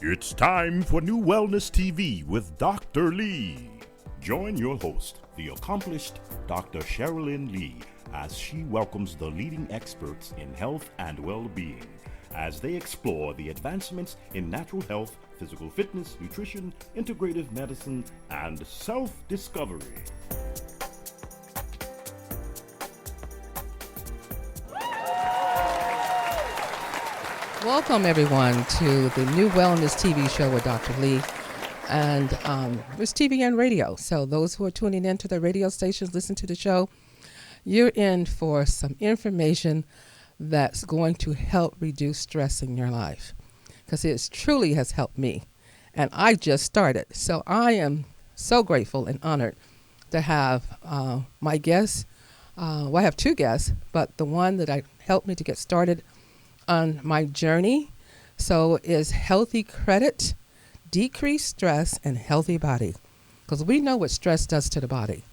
It's time for NuWellness TV with Dr. Lee. Join your host, the accomplished Dr.Cherilyn Lee, as she welcomes the leading experts in health and well-being as they explore the advancements in natural health, physical fitness, nutrition, integrative medicine, and self-discovery. Welcome, everyone, to the NuWellness TV show with Dr. Lee. And it's TV and radio. So those who are tuning in to the radio stations, listen to the show, you're in for some information that's going to help reduce stress in your life. Because it truly has helped me. And I just started. So I am so grateful and honored to have my guests. I have two guests, but the one that helped me to get started on my journey is healthy credit, decreased stress, and healthy body, because we know what stress does to the body.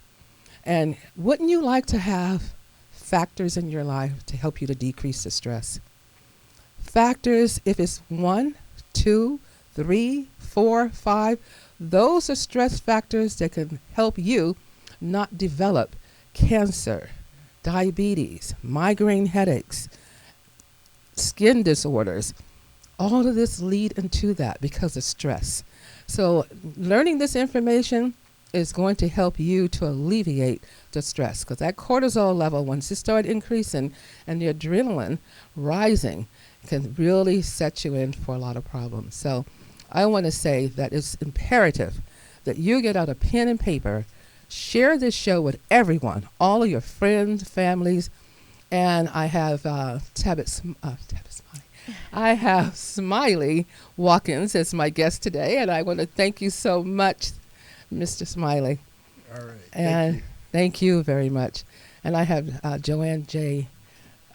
And wouldn't you like to have factors in your life to help you to decrease the stress? Factors, if it's 1, 2, 3, 4, 5, those are stress factors that can help you not develop cancer, diabetes, migraine headaches, skin disorders. All of this lead into that because of stress. So learning this information is going to help you to alleviate the stress, because that cortisol level, once it starts increasing and the adrenaline rising, can really set you in for a lot of problems. So I want to say that it's imperative that you get out a pen and paper, share this show with everyone, all of your friends, families. And I have I have Smiley Wilkins as my guest today, and I want to thank you so much, Mr. Smiley. All right. And thank you very much. And I have Joanne J.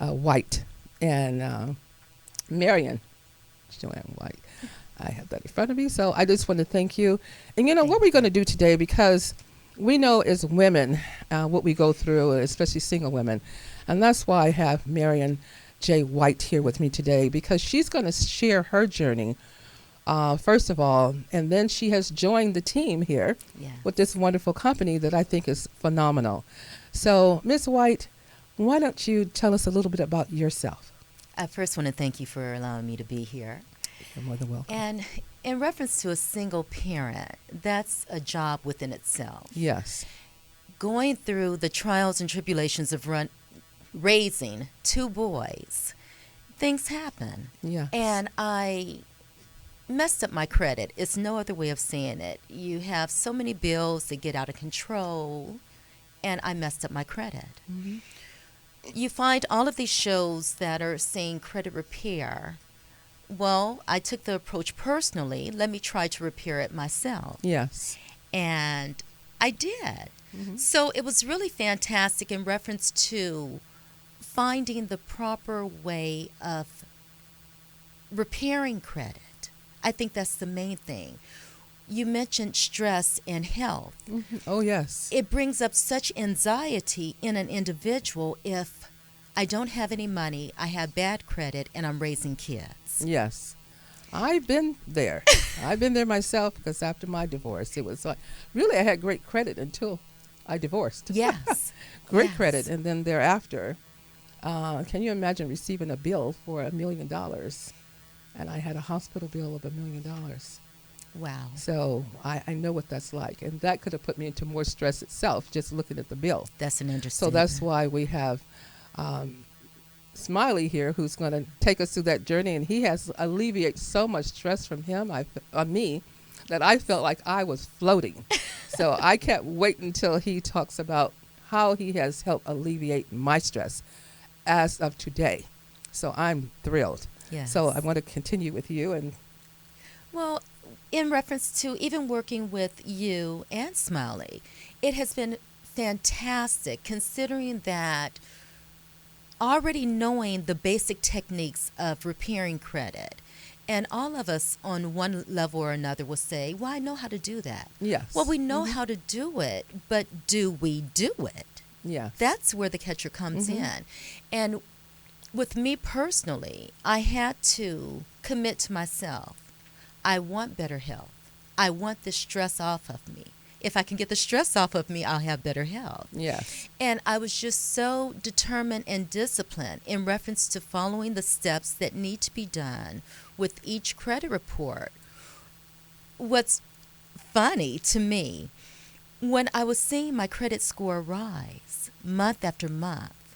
White and Marian. Joanne White. I have that in front of me, so I just want to thank you. And what we're going to do today, because we know as women what we go through, especially single women. And that's why I have Marian J. White here with me today, because she's going to share her journey, first of all, and then she has joined the team here with this wonderful company that I think is phenomenal. So, Ms. White, why don't you tell us a little bit about yourself? I first want to thank you for allowing me to be here. You're more than welcome. And in reference to a single parent, that's a job within itself. Yes. Going through the trials and tribulations of raising two boys, things happen. Yes. And I messed up my credit. It's no other way of saying it. You have so many bills that get out of control, and I messed up my credit. Mm-hmm. You find all of these shows that are saying credit repair. Well, I took the approach personally. Let me try to repair it myself. Yes. And I did. Mm-hmm. So it was really fantastic in reference to finding the proper way of repairing credit. I think that's the main thing. You mentioned stress and health. Mm-hmm. Oh, yes. It brings up such anxiety in an individual if I don't have any money, I have bad credit, and I'm raising kids. Yes. I've been there. I've been there myself, because after my divorce, it was like, really, I had great credit until I divorced. Yes. Great credit. And then thereafter, can you imagine receiving a bill for $1 million? And I had a hospital bill of $1 million. Wow. So I know what that's like. And that could have put me into more stress itself, just looking at the bill. That's an understatement. So that's why we have Smiley here, who's going to take us through that journey. And he has alleviated so much stress from him, on me, that I felt like I was floating. So I can't wait until he talks about how he has helped alleviate my stress as of today. So I'm thrilled. Yes. So I want to continue with you. Well, in reference to even working with you and Smiley, it has been fantastic, considering that already knowing the basic techniques of repairing credit. And all of us on one level or another will say, well, I know how to do that. Yes. Well, we know how to do it, but do we do it? Yeah. That's where the catcher comes in. And with me personally, I had to commit to myself. I want better health. I want the stress off of me. If I can get the stress off of me, I'll have better health. Yes. And I was just so determined and disciplined in reference to following the steps that need to be done with each credit report. What's funny to me, when I was seeing my credit score rise month after month,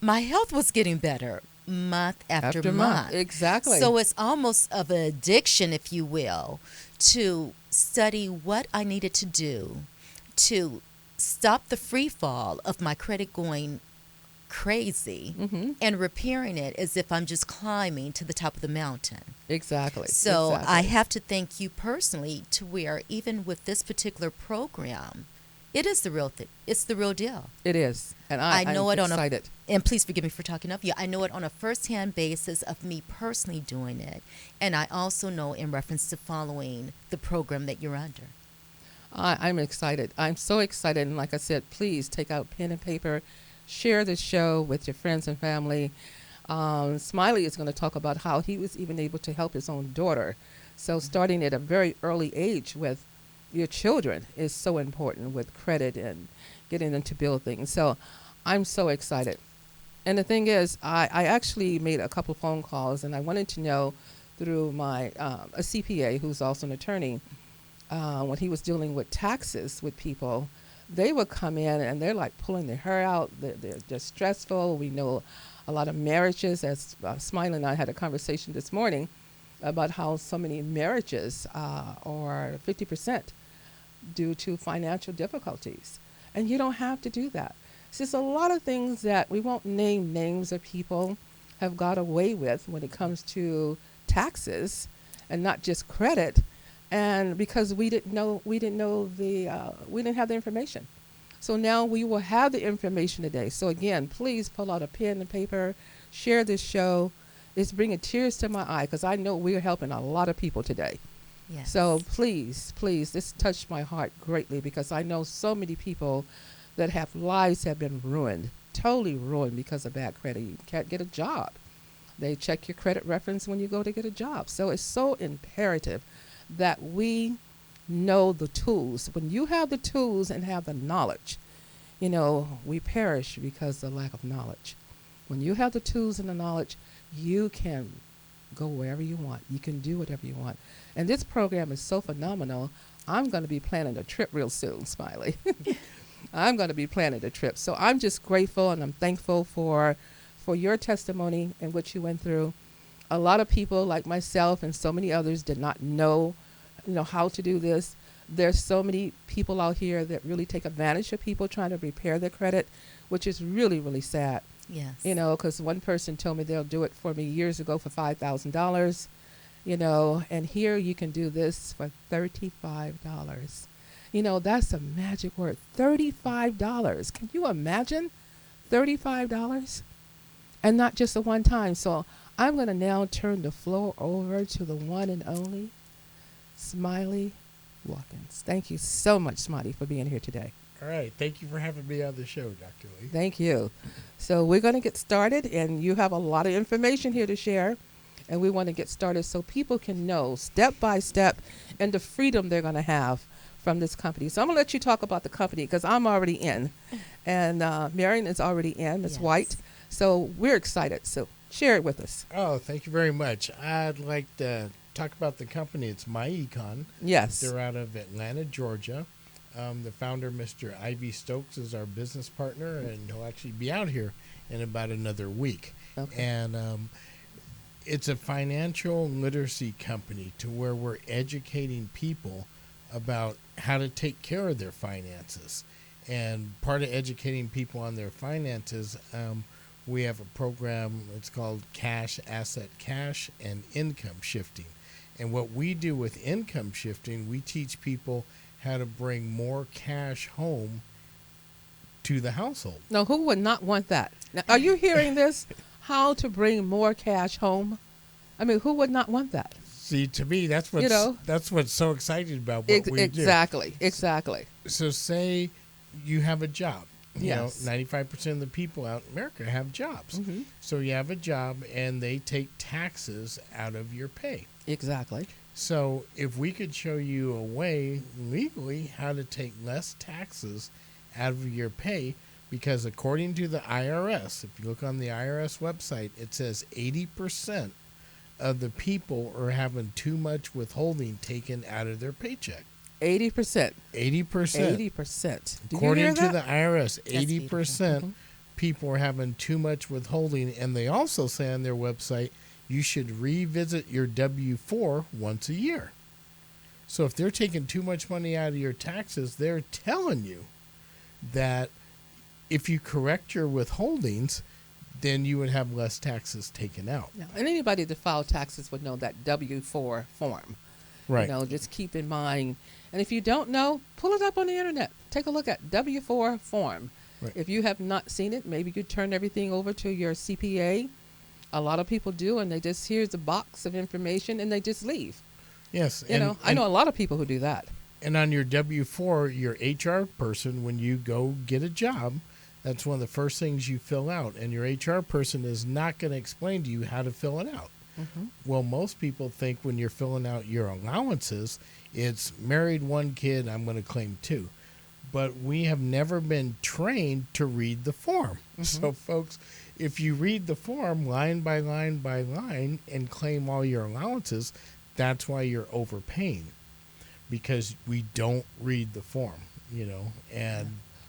my health was getting better month after month. Exactly. So it's almost of an addiction, if you will, to study what I needed to do to stop the free fall of my credit going crazy and repairing it as if I'm just climbing to the top of the mountain. Exactly. So exactly. I have to thank you personally to where even with this particular program, it is the real thing. It's the real deal. It is. And I know I'm it excited. and please forgive me for talking of you. I know it on a first-hand basis of me personally doing it. And I also know in reference to following the program that you're under. I'm excited. I'm so excited. And like I said, please take out pen and paper. Share the show with your friends and family. Smiley is going to talk about how he was even able to help his own daughter. So starting at a very early age with your children is so important with credit and getting them to build things. So I'm so excited. And the thing is, I actually made a couple phone calls, and I wanted to know through my a CPA who's also an attorney, when he was dealing with taxes with people, they would come in and they're like pulling their hair out. They're stressful. We know a lot of marriages, as Smiley and I had a conversation this morning about how so many marriages are 50% due to financial difficulties. And you don't have to do that. It's just a lot of things that we won't name names of people have got away with when it comes to taxes and not just credit. And because we didn't have the information. So now we will have the information today. So again, please pull out a pen and paper, share this show. It's bringing tears to my eye because I know we're helping a lot of people today. Yes. So please, this touched my heart greatly because I know so many people that have lives have been ruined, totally ruined because of bad credit. You can't get a job. They check your credit reference when you go to get a job. So it's so imperative that we know the tools. When you have the tools and have the knowledge, we perish because of the lack of knowledge. When you have the tools and the knowledge, you can go wherever you want. You can do whatever you want. And this program is so phenomenal. I'm going to be planning a trip real soon, Smiley. I'm going to be planning a trip. So I'm just grateful and I'm thankful for your testimony and what you went through. A lot of people like myself and so many others did not know, how to do this. There's so many people out here that really take advantage of people trying to repair their credit, which is really, really sad. Yes. Because one person told me they'll do it for me years ago for $5,000, and here you can do this for $35. That's a magic word, $35. Can you imagine $35? And not just a one time. So I'm going to now turn the floor over to the one and only Smiley Wilkins. Thank you so much, Smiley, for being here today. All right. Thank you for having me on the show, Dr. Lee. Thank you. So we're going to get started, and you have a lot of information here to share, and we want to get started so people can know step by step and the freedom they're going to have from this company. So I'm going to let you talk about the company because I'm already in, and Marian is already in. Ms. Yes. White. So we're excited. So share it with us. Oh, thank you very much. I'd like to talk about the company. It's MyEcon. Yes. They're out of Atlanta, Georgia. The founder, Mr. Ivy Stokes, is our business partner, and he'll actually be out here in about another week. Okay. And it's a financial literacy company to where we're educating people about how to take care of their finances. And part of educating people on their finances, we have a program, it's called Cash, Asset Cash, and Income Shifting. And what we do with income shifting, we teach people how to bring more cash home to the household. Now, who would not want that? Now, are you hearing this? How to bring more cash home? I mean, who would not want that? See, to me, that's what's so exciting about what we do. Exactly. So say you have a job Yes. 95% of the people out in America have jobs. Mm-hmm. So you have a job and they take taxes out of your pay. Exactly. So if we could show you a way legally how to take less taxes out of your pay, because according to the IRS, if you look on the IRS website, it says 80% of the people are having too much withholding taken out of their paycheck. 80%. 80%. 80%. According to that? the IRS, That's 80% people are having too much withholding, and they also say on their website you should revisit your W-4 once a year. So if they're taking too much money out of your taxes, they're telling you that if you correct your withholdings, then you would have less taxes taken out. Yeah. And anybody that filed taxes would know that W-4 form. Right. Just keep in mind. And if you don't know, pull it up on the internet. Take a look at W-4 form. Right. If you have not seen it, maybe you turn everything over to your CPA. A lot of people do, and they just, here's a box of information, and they just leave. Yes. I know a lot of people who do that. And on your W-4, your HR person, when you go get a job, that's one of the first things you fill out. And your HR person is not going to explain to you how to fill it out. Mm-hmm. Well, most people think when you're filling out your allowances, it's married one kid, I'm going to claim two. But we have never been trained to read the form. Mm-hmm. So, folks, if you read the form line by line by line and claim all your allowances, that's why you're overpaying, because we don't read the form, and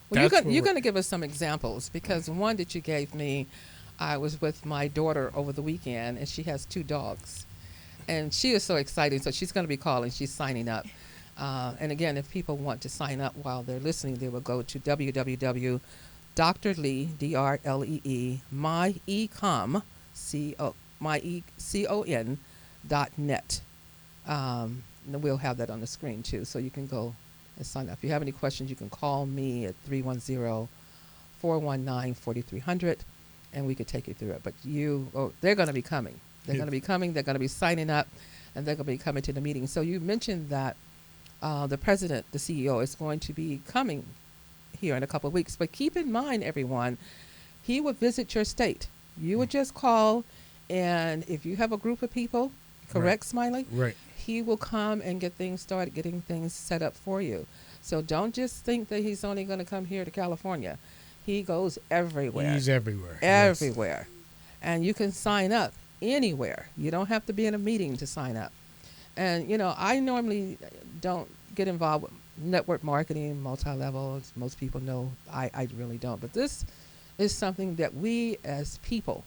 well, you're going to give us some examples, because one that you gave me, I was with my daughter over the weekend, and she has 2 dogs. And she is so excited, so she's going to be calling. She's signing up. And again, if people want to sign up while they're listening, they will go to www.drlee, D-R-L-E-E, myecon.net. And we'll have that on the screen, too, so you can go and sign up. If you have any questions, you can call me at 310-419-4300, and we could take you through it. But they're going to be coming. They're going to be coming. They're going to be signing up, and they're going to be coming to the meeting. So you mentioned that the president, the CEO, is going to be coming here in a couple of weeks. But keep in mind, everyone, he would visit your state. You would just call, and if you have a group of people, correct, Smiley? Right. He will come and get things started, getting things set up for you. So don't just think that he's only going to come here to California. He goes everywhere. He's everywhere. Everywhere. Yes. And you can sign up anywhere. You don't have to be in a meeting to sign up. And, I normally don't get involved with network marketing, multi-level. As most people know, I really don't. But this is something that we as people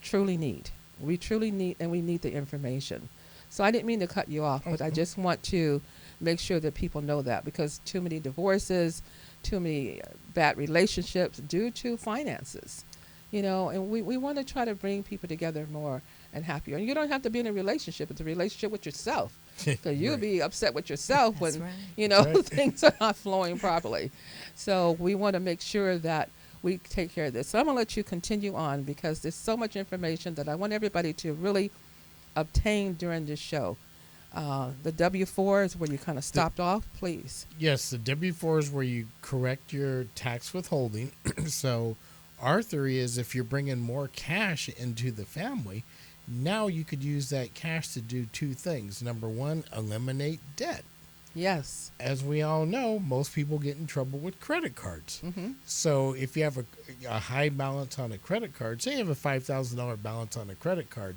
truly need. We truly need, and we need the information. So I didn't mean to cut you off, but I just want to make sure that people know that, because too many divorces, too many bad relationships due to finances, and we want to try to bring people together more and happier. And you don't have to be in a relationship. It's a relationship with yourself, because you'll be upset with yourself when, things are not flowing properly. So we want to make sure that we take care of this. So I'm going to let you continue on, because there's so much information that I want everybody to really obtain during this show. The W-4 is where you kind of stopped off, please. Yes, the W-4 is where you correct your tax withholding. So our theory is, if you're bringing more cash into the family, now you could use that cash to do 2 things. Number 1, eliminate debt. Yes. As we all know, most people get in trouble with credit cards. Mm-hmm. So if you have a high balance on a credit card, say you have a $5,000 balance on a credit card,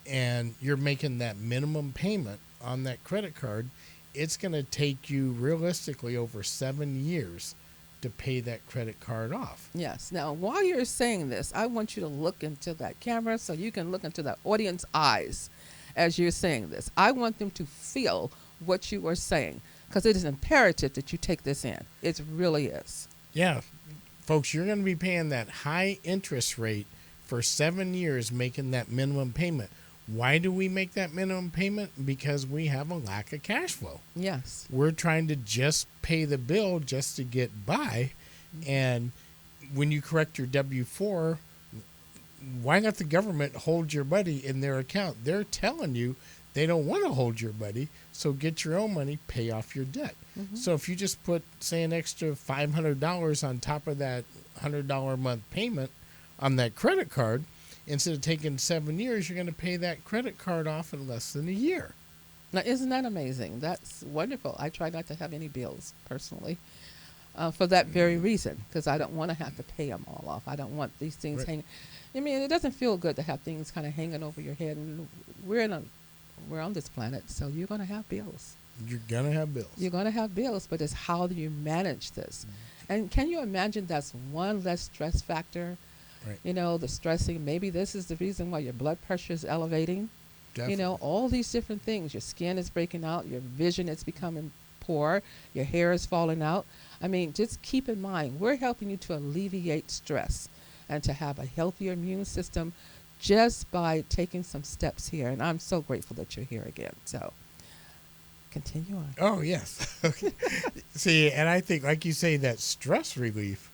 and you're making that minimum payment on that credit card, it's going to take you realistically over 7 years to pay that credit card off. Yes. Now, while you're saying this, I want you to look into that camera so you can look into the audience eyes as you're saying this. I want them to feel what you are saying, because it is imperative that you take this in. It really is. Yeah. Folks, you're going to be paying that high interest rate for 7 years, making that minimum payment. Why do we make that minimum payment? Because we have a lack of cash flow. Yes. We're trying to just pay the bill just to get by. And when you correct your W-4, why not the government hold your money in their account? They're telling you They don't want to hold your money, so get your own money, pay off your debt. So if you just put, say, an extra $500 on top of that $100 a month payment on that credit card, instead of taking 7 years, you're going to pay that credit card off in less than a year. Now, isn't that amazing? That's wonderful. I try not to have any bills personally for that very reason, because I don't want to have to pay them all off. I don't want these things Right. hanging. I mean, it doesn't feel good to have things kind of hanging over your head. And we're on this planet, so you're going to have bills. You're going to have bills. You're going to have bills, but it's how do you manage this? And can you imagine that's one less stress factor? Right. You know, the stressing, maybe this is the reason why your blood pressure is elevating. Definitely. You know, all these different things. Your skin is breaking out, your vision is becoming poor, your hair is falling out. I mean, just keep in mind, we're helping you to alleviate stress and to have a healthier immune system just by taking some steps here. And I'm so grateful that you're here again. So continue on. Oh, yes. Okay. See, and I think, like you say, that stress relief,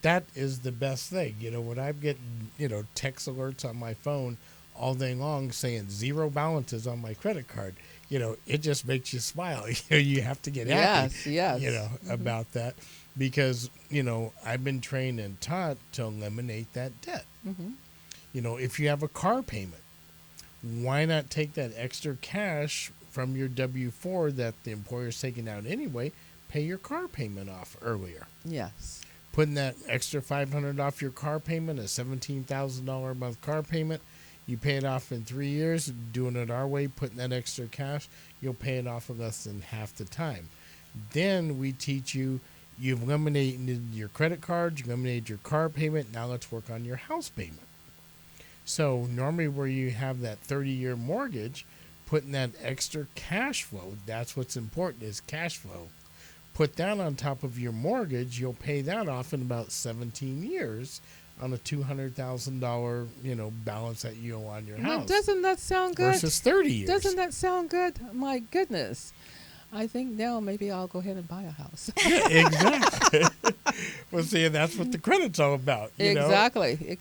that is the best thing. You know, when I'm getting, text alerts on my phone all day long saying 0 balances on my credit card, it just makes you smile. You have to get happy, Yes. about that, because, I've been trained and taught to eliminate that debt. If you have a car payment, why not take that extra cash from your W-4 that the employer's taking out anyway, pay your car payment off earlier? Yes. Putting that extra $500 off your car payment, a $17,000 a month car payment, you pay it off in 3 years. Doing it our way, putting that extra cash, you'll pay it off in less than half the time. Then we teach you, you've eliminated your credit cards, you eliminated your car payment, now let's work on your house payment. So normally where you have that 30-year mortgage, putting that extra cash flow, that's what's important, is cash flow. Put that on top of your mortgage, you'll pay that off in about 17 years on a $200,000, balance that you owe on your Now, house. doesn't that sound good? Versus 30 years. Doesn't that sound good? My goodness. I think now maybe I'll go ahead and buy a house. Yeah, exactly. Well, see, that's what the credit's all about. Exactly.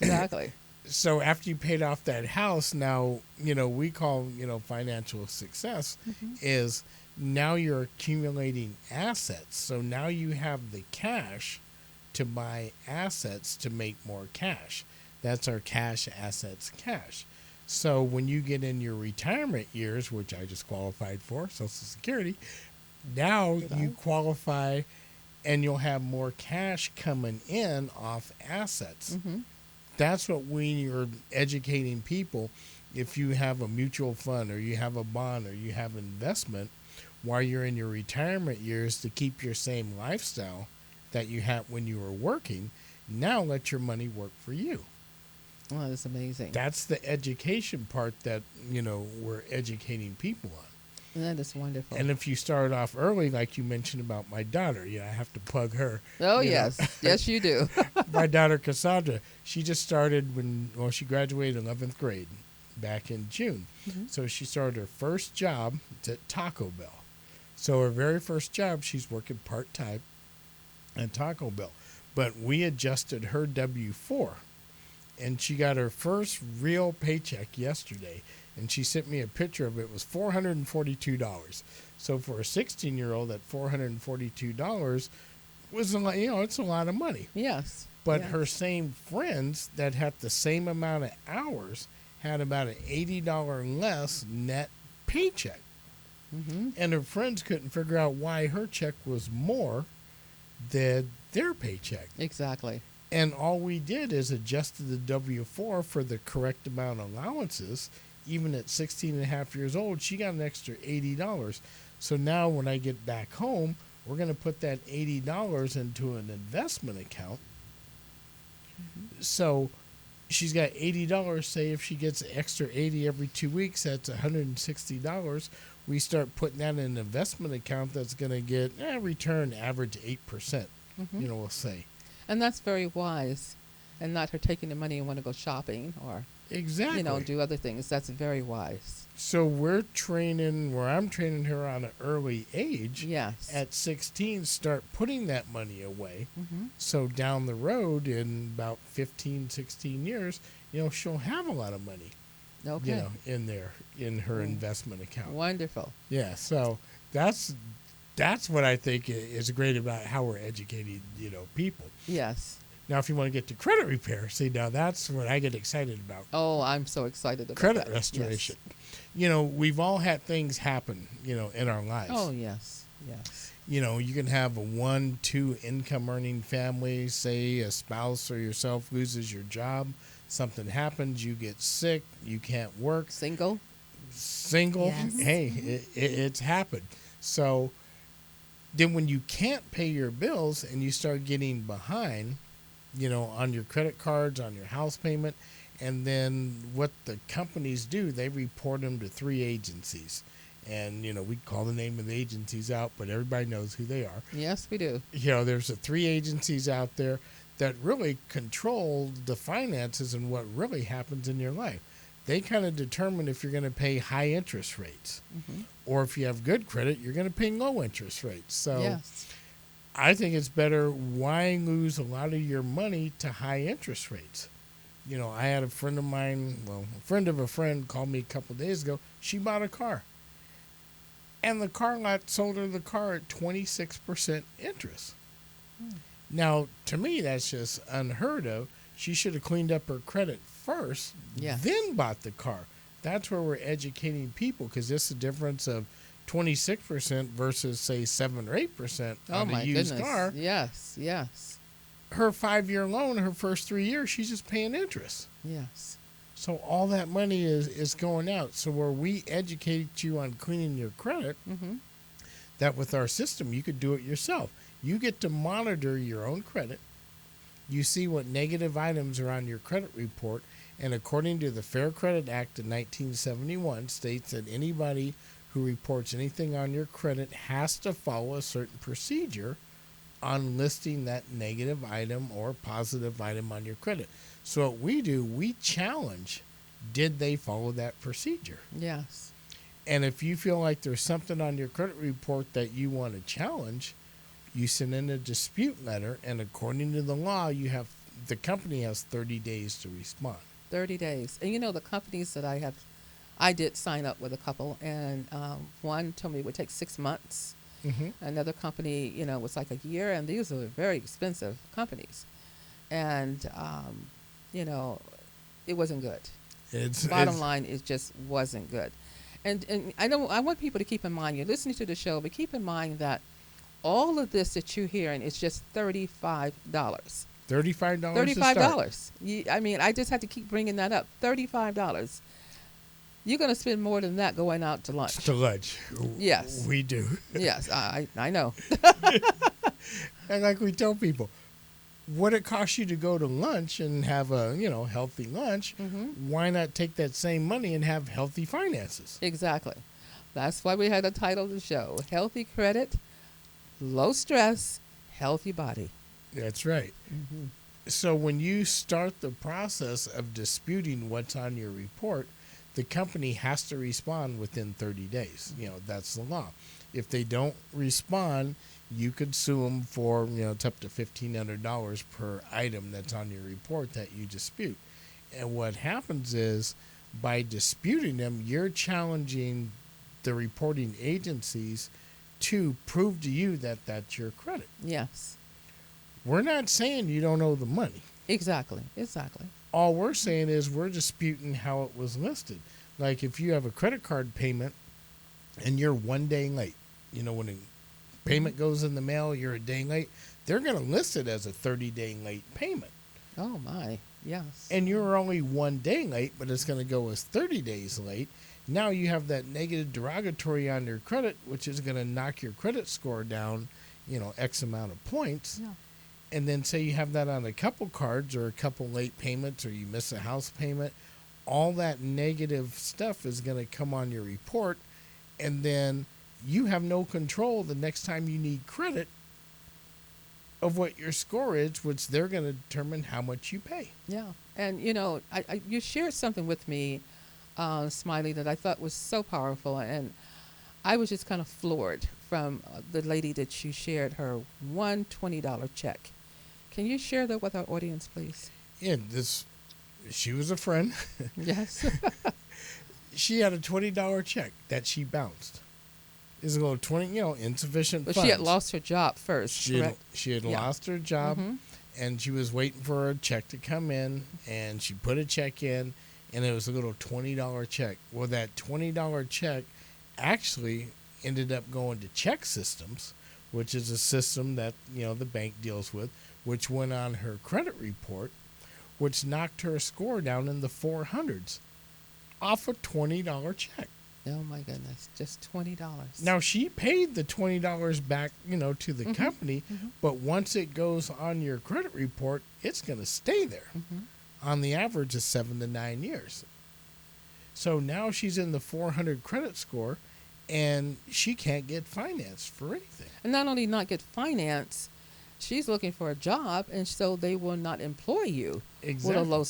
So after you paid off that house, now, we call, financial success is now you're accumulating assets. So now you have the cash to buy assets to make more cash. That's our cash, assets, cash. So when you get in your retirement years, which I just qualified for, Social Security, now you qualify and you'll have more cash coming in off assets. That's what when you're educating people, if you have a mutual fund or you have a bond or you have investment while you're in your retirement years to keep your same lifestyle that you had when you were working, now let your money work for you. Oh, that's amazing. That's the education part that, we're educating people on. That is wonderful. And if you start off early, like you mentioned about my daughter, I have to plug her. Oh, yes. Yes, you do. My daughter, Cassandra, she just started she graduated 11th grade back in June. So she started her first job at Taco Bell. So her very first job, she's working part-time at Taco Bell. But we adjusted her W-4, and she got her first real paycheck yesterday. And she sent me a picture of it. It was $442. So for a 16-year-old, that $442 was a lot, it's a lot of money. Yes. But her same friends that had the same amount of hours had about an $80 less net paycheck. And her friends couldn't figure out why her check was more than their paycheck. Exactly. And all we did is adjusted the W-4 for the correct amount of allowances. Even at 16 and a half years old, she got an extra $80. So now when I get back home, we're going to put that $80 into an investment account. So she's got $80. Say if she gets an extra $80 every 2 weeks, that's $160. We start putting that in an investment account that's going to get a return average 8%, we'll say. And that's very wise. And not her taking the money and want to go shopping or, Exactly. do other things. That's very wise. So I'm training her on an early age. Yes. At 16, start putting that money away. So down the road in about 15, 16 years, she'll have a lot of money Okay. in her investment account. Wonderful. Yeah, so that's what I think is great about how we're educating, people. Yes. Now, if you want to get to credit repair, see, now that's what I get excited about. Oh, I'm so excited about Credit that. restoration. Yes. We've all had things happen, in our lives. Oh, yes. Yes. You can have a 1-2 income earning family, say a spouse or yourself loses your job, something happens, you get sick, you can't work. Single. Yes. Hey, it's happened. So then when you can't pay your bills and you start getting behind, on your credit cards, on your house payment, and then what the companies do, they report them to 3 agencies. And, we call the name of the agencies out, but everybody knows who they are. Yes, we do. There's the 3 agencies out there that really control the finances and what really happens in your life. They kind of determine if you're going to pay high interest rates, or if you have good credit, you're going to pay low interest rates. So Yes. I think it's better, why lose a lot of your money to high interest rates? I had a friend of mine, a friend of a friend called me a couple of days ago. She bought a car. And the car lot sold her the car at 26% interest. Now, to me, that's just unheard of. She should have cleaned up her credit first, Yes. then bought the car. That's where we're educating people, because this is the difference of 26% versus, say, 7 or 8% Oh, on my a used goodness. car. Yes. Yes. Her 5-year loan, her first 3 years, she's just paying interest. Yes. So all that money is going out. So where we educate you on cleaning your credit, that with our system, you could do it yourself. You get to monitor your own credit. You see what negative items are on your credit report. And according to the Fair Credit Act of 1971, states that anybody who reports anything on your credit has to follow a certain procedure on listing that negative item or positive item on your credit. So what we do, we challenge, did they follow that procedure? Yes. And if you feel like there's something on your credit report that you want to challenge, you send in a dispute letter, and according to the law, the company has 30 days to respond. 30 days. And the companies that I did sign up with a couple, and one told me it would take 6 months. Another company, was like a year, and these are very expensive companies. And, it wasn't good. Bottom line, it just wasn't good. And I want people to keep in mind, you're listening to the show, but keep in mind that all of this that you're hearing is just $35. $35. $35. I just had to keep bringing that up. $35. You're going to spend more than that going out to lunch. To lunch. Yes. We do. Yes, I know. And like we tell people, what it costs you to go to lunch and have a, healthy lunch, why not take that same money and have healthy finances? Exactly. That's why we had the title of the show, Healthy Credit, Low Stress, Healthy Body. That's right. So when you start the process of disputing what's on your report, the company has to respond within 30 days. That's the law. If they don't respond, you could sue them for, it's up to $1,500 per item that's on your report that you dispute. And what happens is, by disputing them, you're challenging the reporting agencies to prove to you that that's your credit. Yes. We're not saying you don't owe the money. Exactly. All we're saying is we're disputing how it was listed. Like if you have a credit card payment and you're 1 day late, when a payment goes in the mail, you're a day late, they're going to list it as a 30-day late payment. Oh, my. Yes. And you're only 1 day late, but it's going to go as 30 days late. Now you have that negative derogatory on your credit, which is going to knock your credit score down, X amount of points. Yeah. And then say you have that on a couple cards or a couple late payments, or you miss a house payment, all that negative stuff is going to come on your report. And then you have no control the next time you need credit of what your score is, which they're going to determine how much you pay. Yeah. And, you shared something with me, Smiley, that I thought was so powerful. And I was just kind of floored from the lady that you shared her one $20 check. Can you share that with our audience, please? Yeah, she was a friend. Yes. She had a $20 check that she bounced. It's a little 20, insufficient But funds. she had lost her job first, correct? She had Yeah. lost her job, Mm-hmm. and she was waiting for a check to come in, and she put a check in, and it was a little $20 check. Well, that $20 check actually ended up going to Check Systems, which is a system that, the bank deals with, which went on her credit report, which knocked her score down in the 400s off a $20 check. Oh my goodness, just $20. Now, she paid the $20 back, to the company, but once it goes on your credit report, it's going to stay there on the average of 7 to 9 years. So now she's in the 400 credit score, and she can't get financed for anything. And not only not get finance, she's looking for a job, and so they will not employ you with a low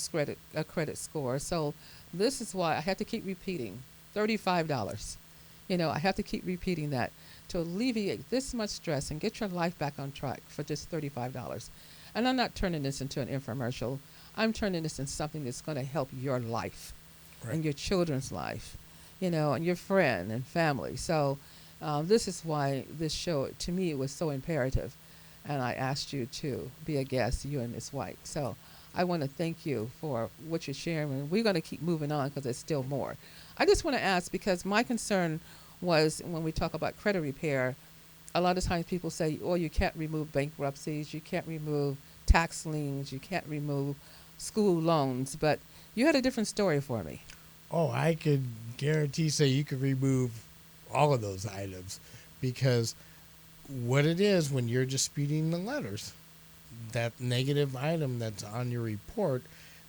credit score. So this is why I had to keep repeating $35. I have to keep repeating that to alleviate this much stress and get your life back on track for just $35. And I'm not turning this into an infomercial. I'm turning this into something that's going to help your life and your children's life, and your friend and family. So this is why this show, to me, it was so imperative. And I asked you to be a guest, you and Ms. White. So I want to thank you for what you're sharing. And we're going to keep moving on because there's still more. I just want to ask, because my concern was when we talk about credit repair, a lot of times people say, oh, you can't remove bankruptcies, you can't remove tax liens, you can't remove school loans. But you had a different story for me. Oh, I could guarantee say you could remove all of those items, because what it is when you're disputing the letters, that negative item that's on your report,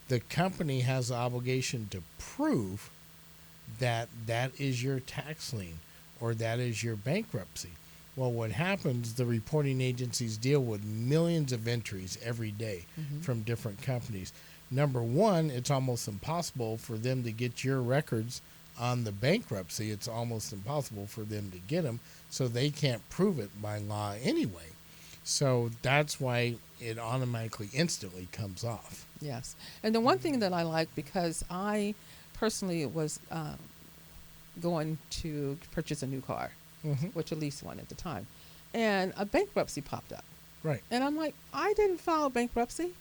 the company has the obligation to prove that that is your tax lien or that is your bankruptcy. Well, what happens, the reporting agencies deal with millions of entries every day from different companies. Number one, it's almost impossible for them to get your records on the bankruptcy. It's almost impossible for them to get them, so they can't prove it by law anyway. So that's why it automatically, instantly comes off. Yes. And the one thing that I like, because I personally was going to purchase a new car, which at least one at the time, and a bankruptcy popped up. Right. And I'm like, I didn't file bankruptcy,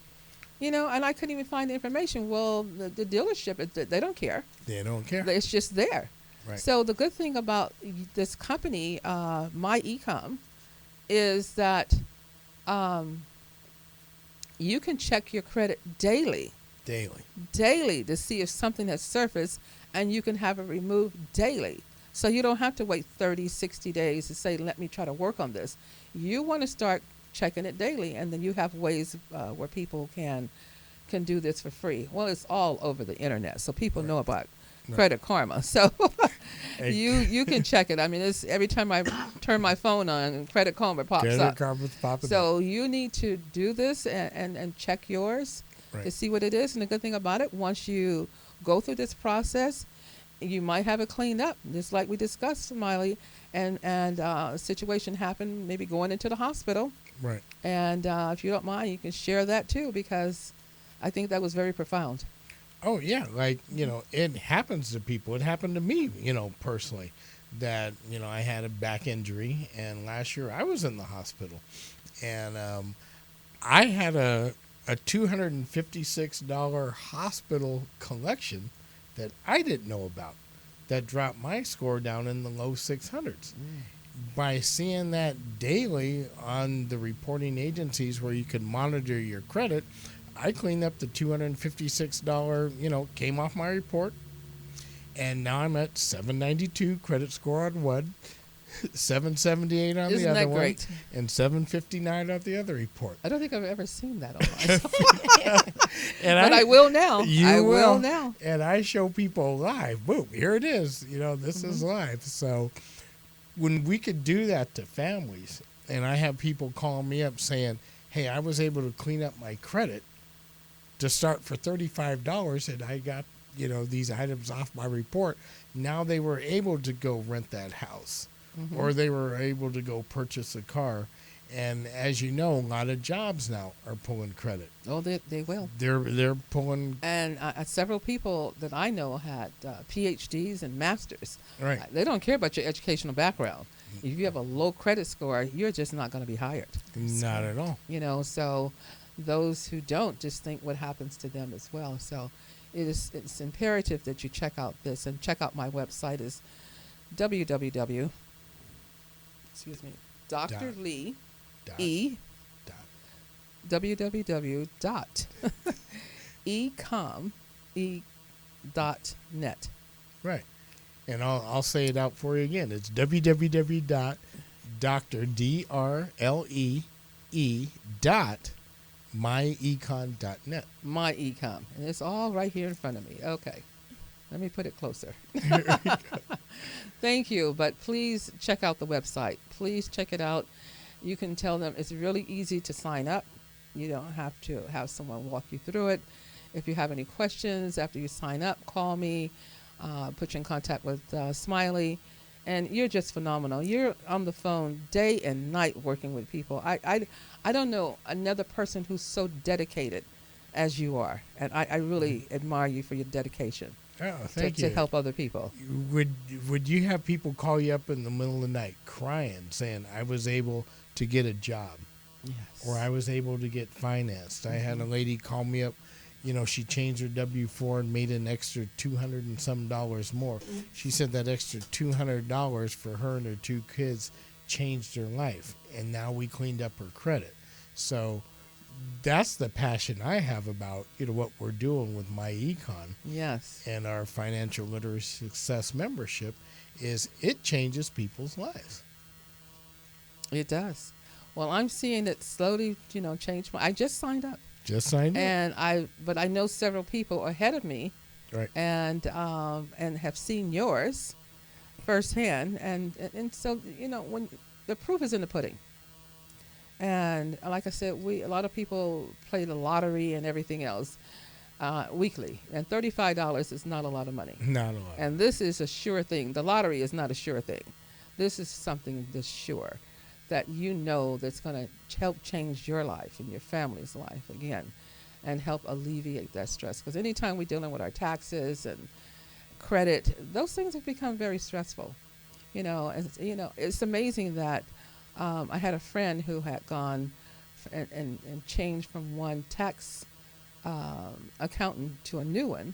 and I couldn't even find the information. Well, the dealership, they don't care. They don't care. It's just there. Right. So the good thing about this company, My Ecom, is that you can check your credit daily to see if something has surfaced, and you can have it removed daily. So you don't have to wait 30, 60 days to say, let me try to work on this. You want to start checking it daily, and then you have ways where people can do this for free. Well, it's all over the internet, so people know about Credit Karma. So you can check it. I mean, it's every time I turn my phone on, Credit Karma pops up. Credit Karma's popping So up. you need to do this and check yours to see what it is. And the good thing about it, once you go through this process, you might have it cleaned up, just like we discussed, Smiley, and a situation happened, maybe going into the hospital. Right. And if you don't mind, you can share that too, because I think that was very profound. Oh, yeah. Like, it happens to people. It happened to me, personally, that, I had a back injury, and last year I was in the hospital. And I had a $256 hospital collection that I didn't know about that dropped my score down in the low 600s. By seeing that daily on the reporting agencies where you can monitor your credit, I cleaned up the $256, came off my report, and now I'm at 792 credit score on one, 778 on the other one, and 759 on the other report. I don't think I've ever seen that online. But I will now. You will now. And I show people live. Boom, here it is. This is live. So when we could do that to families, and I have people call me up saying, hey, I was able to clean up my credit to start for $35, and I got, these items off my report. Now they were able to go rent that house, or they were able to go purchase a car. And as you know, a lot of jobs now are pulling credit. Oh, they will. They're pulling. And several people that I know had P.H.Ds and masters. Right. They don't care about your educational background. If you have a low credit score, you're just not going to be hired. Not at all. So those who don't just think what happens to them as well. So it's imperative that you check out this and check out my website is www. Dr. Lee E. www. ecom.net. Right. And I'll say it out for you again. It's www.myecon.net. MyEcom. And it's all right here in front of me. Okay. Let me put it closer. Thank you. But please check out the website. Please check it out. You can tell them it's really easy to sign up. You don't have to have someone walk you through it. If you have any questions after you sign up, call me. Put you in contact with Smiley. And you're just phenomenal. You're on the phone day and night working with people. I don't know another person who's so dedicated as you are. And I really admire you for your dedication. Oh, thank you. To help other people. Would you have people call you up in the middle of the night crying, saying, I was able to get a job? Yes. Or I was able to get financed. I had a lady call me up. She changed her W-4 and made an extra $200 and some more. She said that extra $200 for her and her two kids changed her life. And now we cleaned up her credit. So that's the passion I have about, what we're doing with MyEcon. Yes. And our financial literacy success membership is it changes people's lives. It does. Well, I'm seeing it slowly, change. I just signed up. But I know several people ahead of me, right? And have seen yours firsthand, and so when the proof is in the pudding. And like I said, a lot of people play the lottery and everything else weekly, and $35 is not a lot of money. Not a lot. And this is a sure thing. The lottery is not a sure thing. This is something that's sure. That that's going to help change your life and your family's life again, and help alleviate that stress. Because anytime we're dealing with our taxes and credit, those things have become very stressful. It's amazing that I had a friend who had gone and changed from one tax accountant to a new one,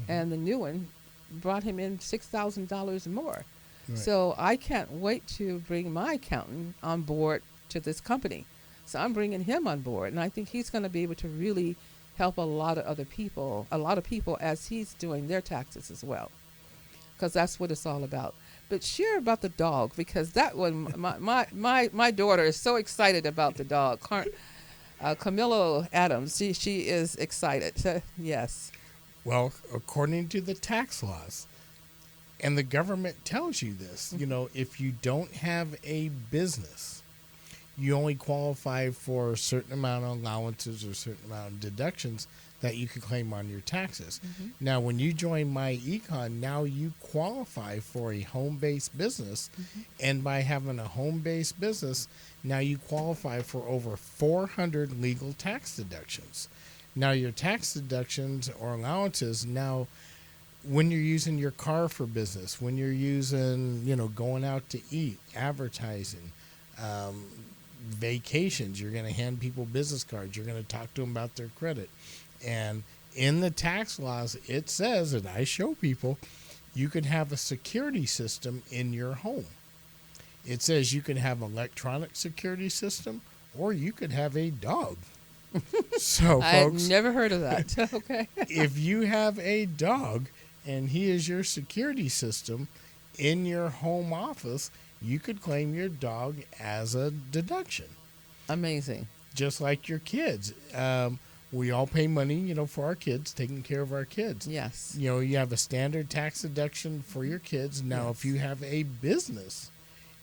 and the new one brought him in $6,000 more. Right. So I can't wait to bring my accountant on board to this company. So I'm bringing him on board, and I think he's going to be able to really help a lot of people as he's doing their taxes as well, because that's what it's all about. But share about the dog, because that one, my daughter is so excited about the dog, Camilo Adams. She is excited. So, yes. Well, according to the tax laws. And the government tells you this, if you don't have a business, you only qualify for a certain amount of allowances or a certain amount of deductions that you can claim on your taxes. Mm-hmm. Now, when you join MyEcon, now you qualify for a home-based business. Mm-hmm. And by having a home-based business, now you qualify for over 400 legal tax deductions. Now, your tax deductions or allowances now, when you're using your car for business, when you're using, going out to eat, advertising, vacations, you're going to hand people business cards, you're going to talk to them about their credit. And in the tax laws, it says, and I show people, you can have a security system in your home. It says you can have an electronic security system, or you could have a dog. So, folks, I've never heard of that. Okay. If you have a dog, and he is your security system in your home office, you could claim your dog as a deduction. Amazing. Just like your kids. We all pay money, for our kids, taking care of our kids. Yes. You have a standard tax deduction for your kids. Now, If you have a business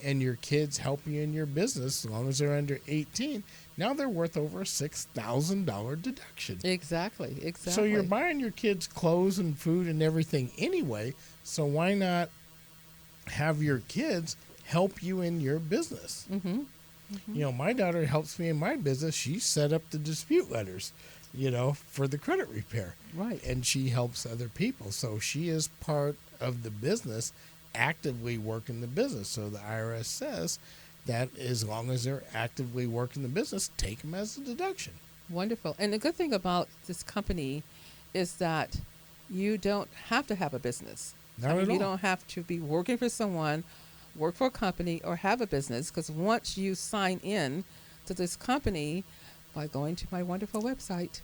and your kids help you in your business, as long as they're under 18, now they're worth over a $6,000 deduction. Exactly. So you're buying your kids clothes and food and everything anyway, so why not have your kids help you in your business? Mm-hmm. My daughter helps me in my business. She set up the dispute letters, for the credit repair. Right. And she helps other people. So she is part of the business, actively working the business. So the IRS says that as long as they're actively working the business, take them as a deduction. Wonderful. And the good thing about this company is that you don't have to have a business. Not at all. You don't have to be working for someone, work for a company, or have a business, because once you sign in to this company by going to my wonderful website,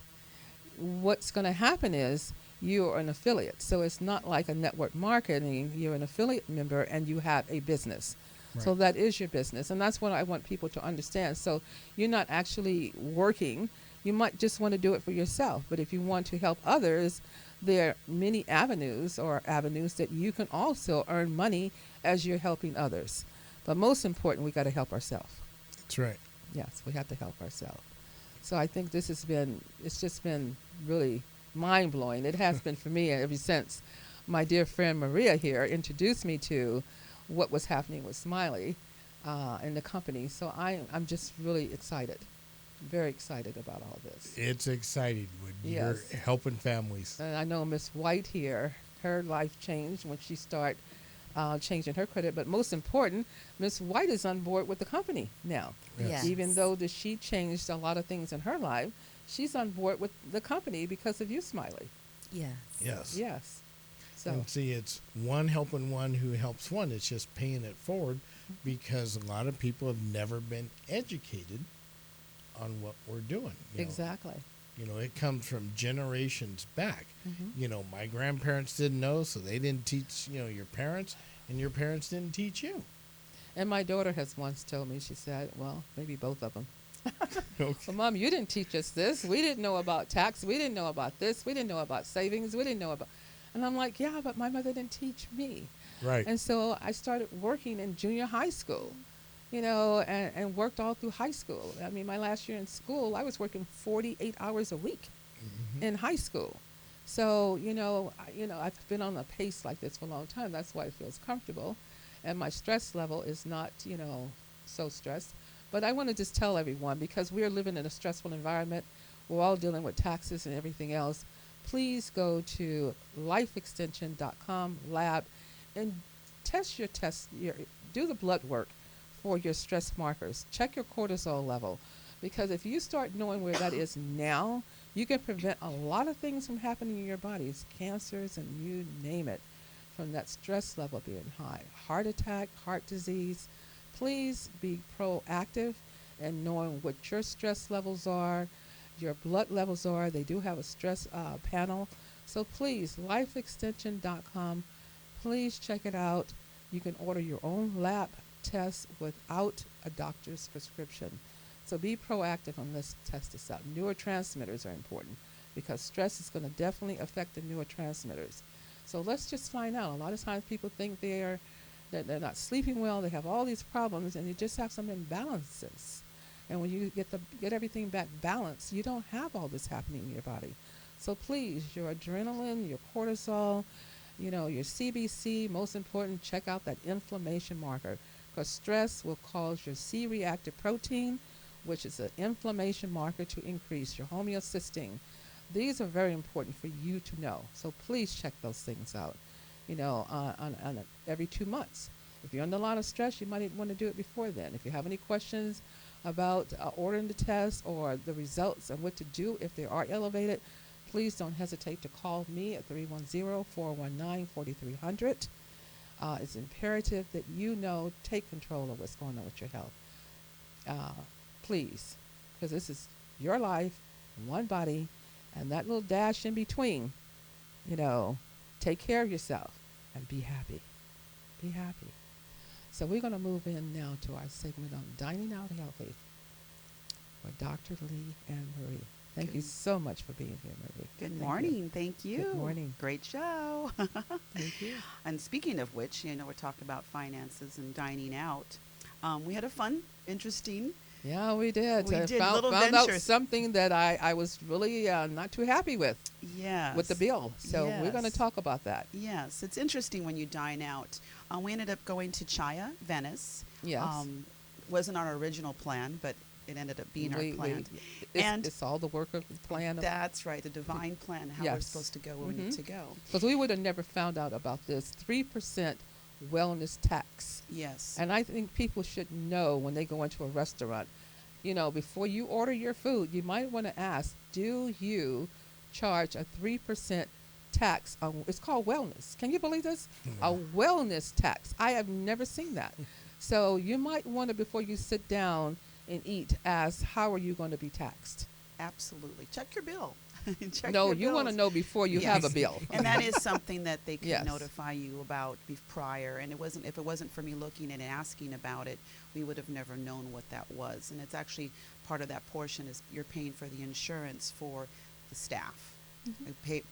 what's going to happen is you're an affiliate. So it's not like a network marketing. You're an affiliate member and you have a business. Right. So that is your business. And that's what I want people to understand. So you're not actually working. You might just want to do it for yourself. But if you want to help others, there are many avenues that you can also earn money as you're helping others. But most important, we got to help ourselves. That's right. Yes, we have to help ourselves. So I think it's just been really mind-blowing. It has been for me ever since my dear friend Maria here introduced me to what was happening with Smiley in the company. So I'm just really excited, very excited about all this. It's exciting when Yes. you're helping families. And I know Miss White here, her life changed when she started changing her credit. But most important, Miss White is on board with the company now. Yes. Even though she changed a lot of things in her life, she's on board with the company because of you, Smiley. Yes. Yes. Yes. So And see, it's one helping one who helps one. It's just paying it forward because a lot of people have never been educated on what we're doing. exactly. It comes from generations back. Mhm. My grandparents didn't know, so they didn't teach, your parents, and your parents didn't teach you. And my daughter has once told me, she said, well, maybe both of them. Okay. Well, Mom, you didn't teach us this. We didn't know about tax. We didn't know about this. We didn't know about savings. We didn't know about. And I'm like, yeah, but my mother didn't teach me. Right. And so I started working in junior high school, and worked all through high school. I mean, my last year in school, I was working 48 hours a week in high school. So, I've been on a pace like this for a long time. That's why it feels comfortable. And my stress level is not, so stressed. But I want to just tell everyone, because we're living in a stressful environment, we're all dealing with taxes and everything else. Please go to lifeextension.com lab and do the blood work for your stress markers. Check your cortisol level, because if you start knowing where that is now, you can prevent a lot of things from happening in your bodies, cancers and you name it, from that stress level being high. Heart attack, heart disease. Please be proactive in knowing what your stress levels are, your blood levels are. They do have a stress panel. So please, lifeextension.com, please check it out. You can order your own lab test without a doctor's prescription. So be proactive and let's test this out. Neurotransmitters are important because stress is going to definitely affect the neurotransmitters. So let's just find out. A lot of times people think they're not sleeping well, they have all these problems, and you just have some imbalances. And when you get everything back balanced, you don't have all this happening in your body. So please, your adrenaline, your cortisol, your CBC, most important, check out that inflammation marker, because stress will cause your C-reactive protein, which is an inflammation marker, to increase your homeocysteine. These are very important for you to know. So please check those things out, on every 2 months. If you're under a lot of stress, you might want to do it before then. If you have any questions about ordering the test or the results and what to do if they are elevated, please don't hesitate to call me at 310-419-4300. It's imperative that take control of what's going on with your health. Please, because this is your life, one body, and that little dash in between, take care of yourself and be happy. Be happy. So we're going to move in now to our segment on Dining Out Healthy with Dr. Lee and Marie. Thank you so much for being here, Marie. Good morning. Thank you. Good morning. Great show. Thank you. And speaking of which, we're talking about finances and dining out. We had a fun, interesting. Yeah, we did. We did found little out ventures. Something that I was really not too happy with the bill. So we're going to Yes. talk about that. Yes, it's interesting when you dine out. We ended up going to Chaya, Venice. Yes. wasn't our original plan, but it ended up being our plan. And it's all the work of the plan. That's right, the divine plan, how we're supposed to go where we need to go. Because we would have never found out about this 3% wellness tax. Yes. And I think people should know when they go into a restaurant, you know, before you order your food, you might want to ask, do you charge a 3% tax on, it's called wellness. Can you believe this? A wellness tax. I have never seen that. So you might want to, before you sit down and eat, ask, how are you going to be taxed? Absolutely. Check your bill. Check No, your you want to bills. know before you have a bill. And that is something that they could Yes. notify you about prior. And if it wasn't for me looking and asking about it, we would have never known what that was. And it's actually part of that portion is you're paying for the insurance for the staff.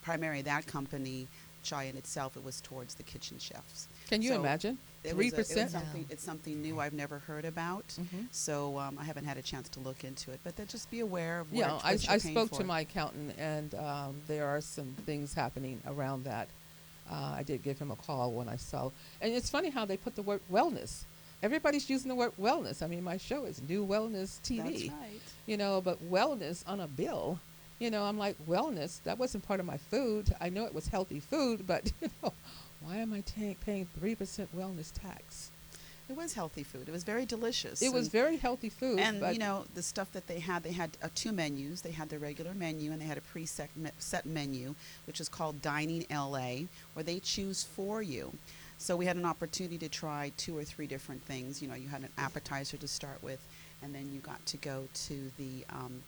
Primarily that company, Chai in itself, it was towards the kitchen chefs. Can you So imagine? it was 3%? it's something new I've never heard about. So I haven't had a chance to look into it. But just be aware of what, Yeah, what you're I paying spoke for. to my accountant, and there are some things happening around that. I did give him a call when I saw. And it's funny how they put the word wellness. Everybody's using the word wellness. I mean, my show is NuWellness TV. That's right. You know, but wellness on a bill, you know, I'm like, wellness, that wasn't part of my food. I know it was healthy food, but, you know, why am I paying 3% wellness tax? It was healthy food. It was very delicious. It was very healthy food. And, but you know, the stuff that they had 2 menus. They had the regular menu, and they had a set menu, which is called Dining LA, where they choose for you. So we had an opportunity to try 2 or 3 different things. You know, you had an appetizer to start with, and then you got to go to the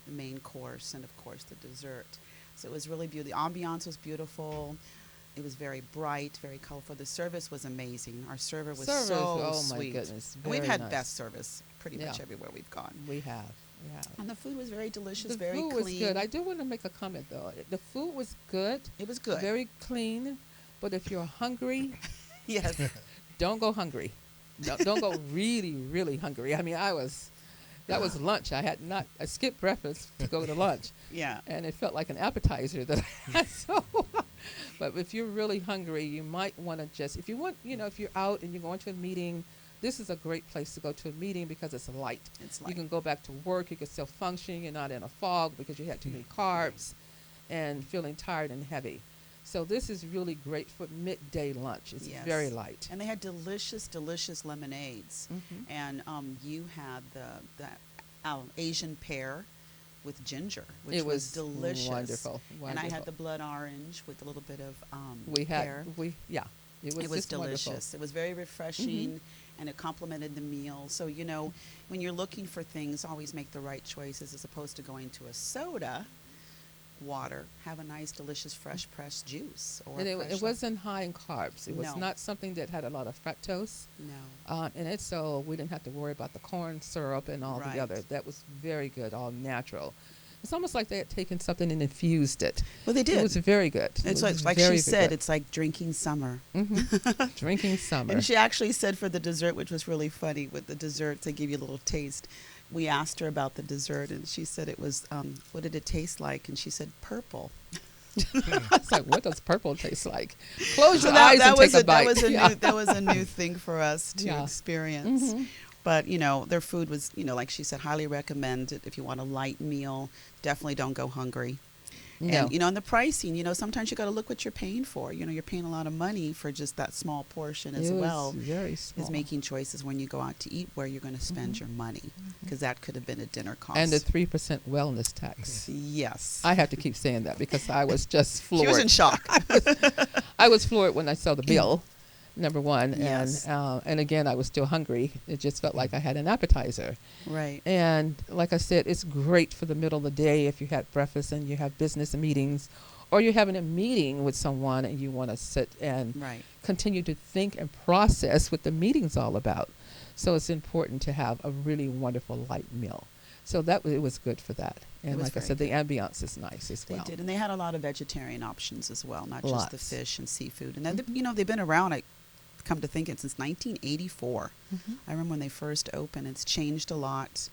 main course and, of course, the dessert. So it was really beautiful. The ambiance was beautiful. It was very bright, very colorful. The service was amazing. Our server was so oh my sweet. goodness, And we've very had nice. best service pretty much Yeah. everywhere we've gone. We have. And the food was very delicious, The very food clean. was good. I do want to make a comment, though. The food was good. It was good. Very clean. But if you're hungry, Yes. don't go hungry. Don't go really, really hungry. I mean, that was lunch. I skipped breakfast to go to lunch. Yeah. And it felt like an appetizer that I had. So, but if you're really hungry, you might want to just, if you want, you know, if you're out and you're going to a meeting, this is a great place to go to a meeting because it's light. It's light. You can go back to work. You can still function. You're not in a fog because you had too many carbs and feeling tired and heavy. So this is really great for midday lunch. It's Yes. very light. And they had delicious, delicious lemonades. And you had the Asian pear with ginger, which It was delicious. wonderful, And I had wonderful. the blood orange with a little bit of We had, pear. it was It was just wonderful. delicious. It was very refreshing, and it complemented the meal. So, you know, when you're looking for things, always make the right choices as opposed to going to a soda, water. Have a nice, delicious, fresh pressed juice. Or And fresh it wasn't high in carbs. It was No. not something that had a lot of fructose No. in it, so we didn't have to worry about the corn syrup and all Right. the other. That was very good, all natural. It's almost like they had taken something and infused it. Well, they did. It was very good. It's It was like very she said, good. it's like drinking summer. Drinking summer. And she actually said for the dessert, which was really funny, with the desserts, they give you a little taste. We asked her about the dessert, and she said it was, what did it taste like? And she said, purple. It's like, what does purple taste like? Close your So eyes and take a bite. That was a new thing for us to Yeah. experience. But, you know, their food was, you know, like she said, highly recommended. If you want a light meal, definitely don't go hungry. No. And, you know, and the pricing, you know, sometimes you got to look what you're paying for. You know, you're paying a lot of money for just that small portion as It was well. very small. Is making choices when you go out to eat where you're going to spend your money, because that could have been a dinner cost. And the 3% wellness tax. Yes. I have to keep saying that because I was just floored. She was in shock. I was floored when I saw the bill, number one. Yes. And again, I was still hungry. It just felt like I had an appetizer. Right. And like I said, it's great for the middle of the day if you had breakfast and you have business meetings, or you're having a meeting with someone and you want to sit and Right. continue to think and process what the meeting's all about. So it's important to have a really wonderful light meal. So it was good for that. And was like I very said, the ambiance is nice as They well. did, and they had a lot of vegetarian options as well, not just the Lots. fish and seafood. And then, you know, they've been around. Come to think it, since 1984. I remember when they first opened. It's changed a lot,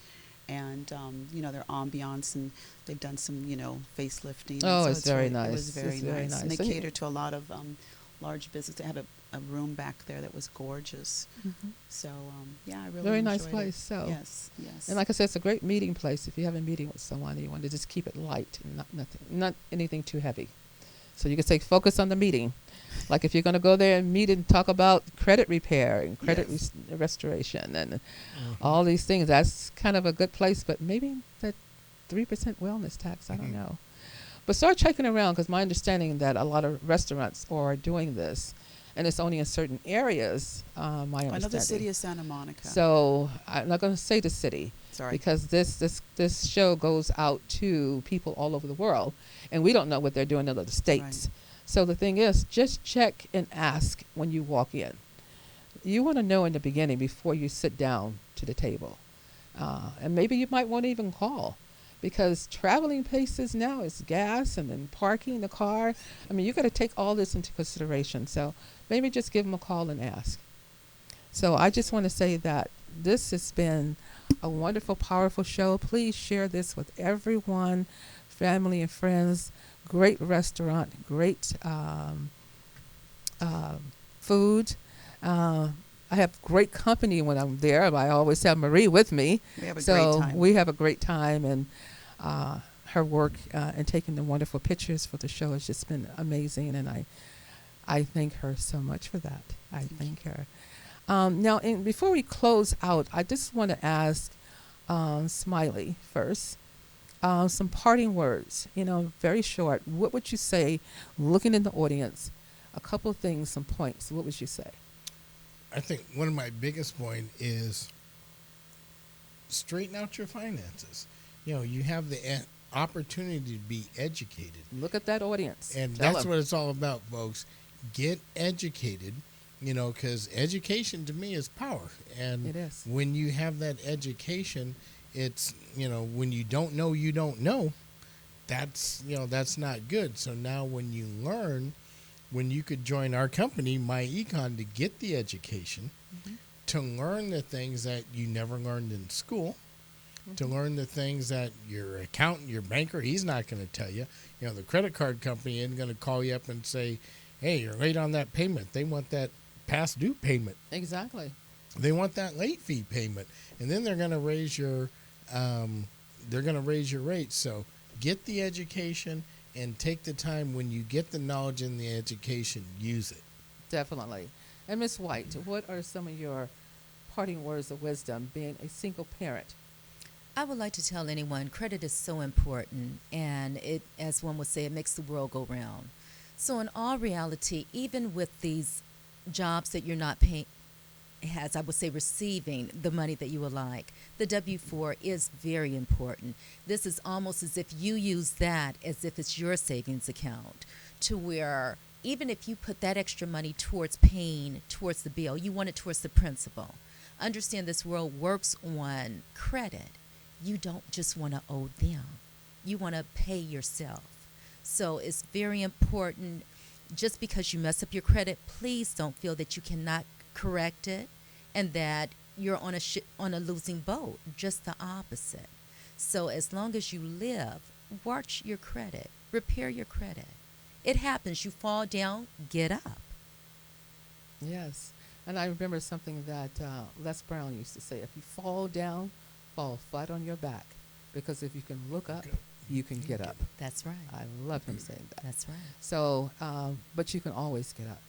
and you know, their ambiance, and they've done some, you know, facelifting. Oh, and it's very It was nice. very It's very nice. And nice. they And cater to a lot of large business. They had a room back there that was gorgeous. So yeah, I really Very nice enjoyed place. it. So, Yes, yes. and like I said, it's a great meeting place. If you have a meeting with someone, and you want to just keep it light and not anything too heavy. So you can say focus on the meeting. Like if you're going to go there and meet and talk about credit repair and credit Yes. restoration and all these things, that's kind of a good place. But maybe that 3% wellness tax, I don't know. But start checking around, because my understanding that a lot of restaurants are doing this, and it's only in certain areas. My understanding. Another city is Santa Monica. So I'm not going to say the city, Sorry. because this show goes out to people all over the world, and we don't know what they're doing in other states. Right. So the thing is, just check and ask when you walk in. You want to know in the beginning before you sit down to the table, and maybe you might want to even call. Because traveling places now is gas and then parking the car. I mean, you got to take all this into consideration. So maybe just give them a call and ask. So I just want to say that this has been a wonderful, powerful show. Please share this with everyone, family and friends. Great restaurant, great food. I have great company when I'm there. I always have Marie with me. We have a So great time. we have a great time, and her work and taking the wonderful pictures for the show has just been amazing, and I thank her so much for that. I thank her. Now, before we close out, I just want to ask Smiley first some parting words. Very short. What would you say, looking in the audience? A couple of things, some points. What would you say? I think one of my biggest point is straighten out your finances. You have the opportunity to be educated. Look at that audience. And Tell that's 'em. what it's all about, folks. Get educated, because education to me is power. And It is. when you have that education, it's, when you don't know, you don't know. That's not good. So now when you learn, when you could join our company, My Econ, to get the education, to learn the things that you never learned in school, to learn the things that your accountant, your banker, he's not going to tell you. The credit card company isn't going to call you up and say, hey, you're late on that payment. They want that past due payment. Exactly. They want that late fee payment. And then they're going to raise your rates. So get the education and take the time. When you get the knowledge and the education, use it. Definitely. And Ms. White, what are some of your parting words of wisdom being a single parent? I would like to tell anyone credit is so important, and it, as one would say, it makes the world go round. So in all reality, even with these jobs that you're not paying, as I would say, receiving the money that you would like, the W-4 is very important. This is almost as if you use that as if it's your savings account, to where even if you put that extra money towards paying towards the bill, you want it towards the principal. Understand this world works on credit. You don't just want to owe them. You want to pay yourself. So it's very important. Just because you mess up your credit, please don't feel that you cannot correct it and that you're on a losing boat. Just the opposite. So as long as you live, watch your credit, repair your credit. It happens. You fall down, get up. Yes. And I remember something that Les Brown used to say, if you fall down, fall flat on your back. Because if you can look up, you can get up. That's right. I love him saying that. That's right. So, but you can always get up.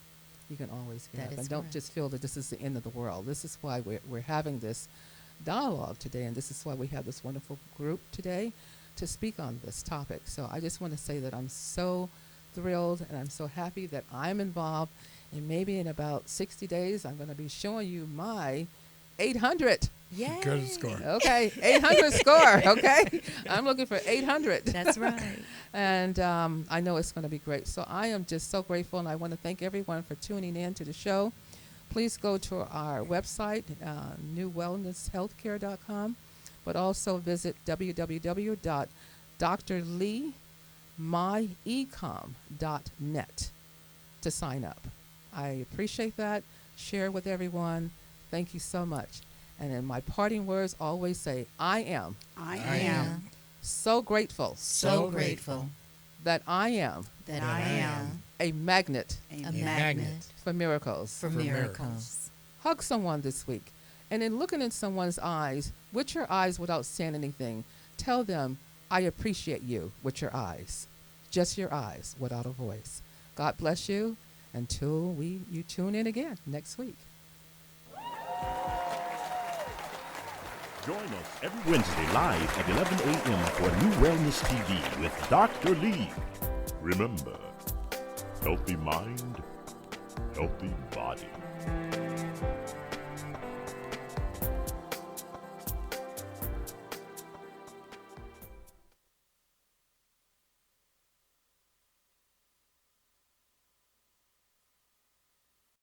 You can always get That up. is And don't correct. just feel that this is the end of the world. This is why we're having this dialogue today, and this is why we have this wonderful group today to speak on this topic. So I just want to say that I'm so thrilled and I'm so happy that I'm involved. And maybe in about 60 days, I'm going to be showing you my 800. Yay. Good score. Okay, 800 score, okay? I'm looking for 800. That's right. And I know it's going to be great. So I am just so grateful, and I want to thank everyone for tuning in to the show. Please go to our website, NuWellnessHealthcare.com, but also visit www.drleemyecom.net to sign up. I appreciate that. Share with everyone. Thank you so much. And in my parting words, always say, I am I I am so grateful So grateful that I am that I am a magnet A Amen. magnet for miracles. for miracles. Hug someone this week. And in looking in someone's eyes, with your eyes without saying anything, tell them, I appreciate you with your eyes. Just your eyes without a voice. God bless you until you tune in again next week. Join us every Wednesday live at 11 a.m. for NuWellness TV with Dr. Lee. Remember, healthy mind, healthy body.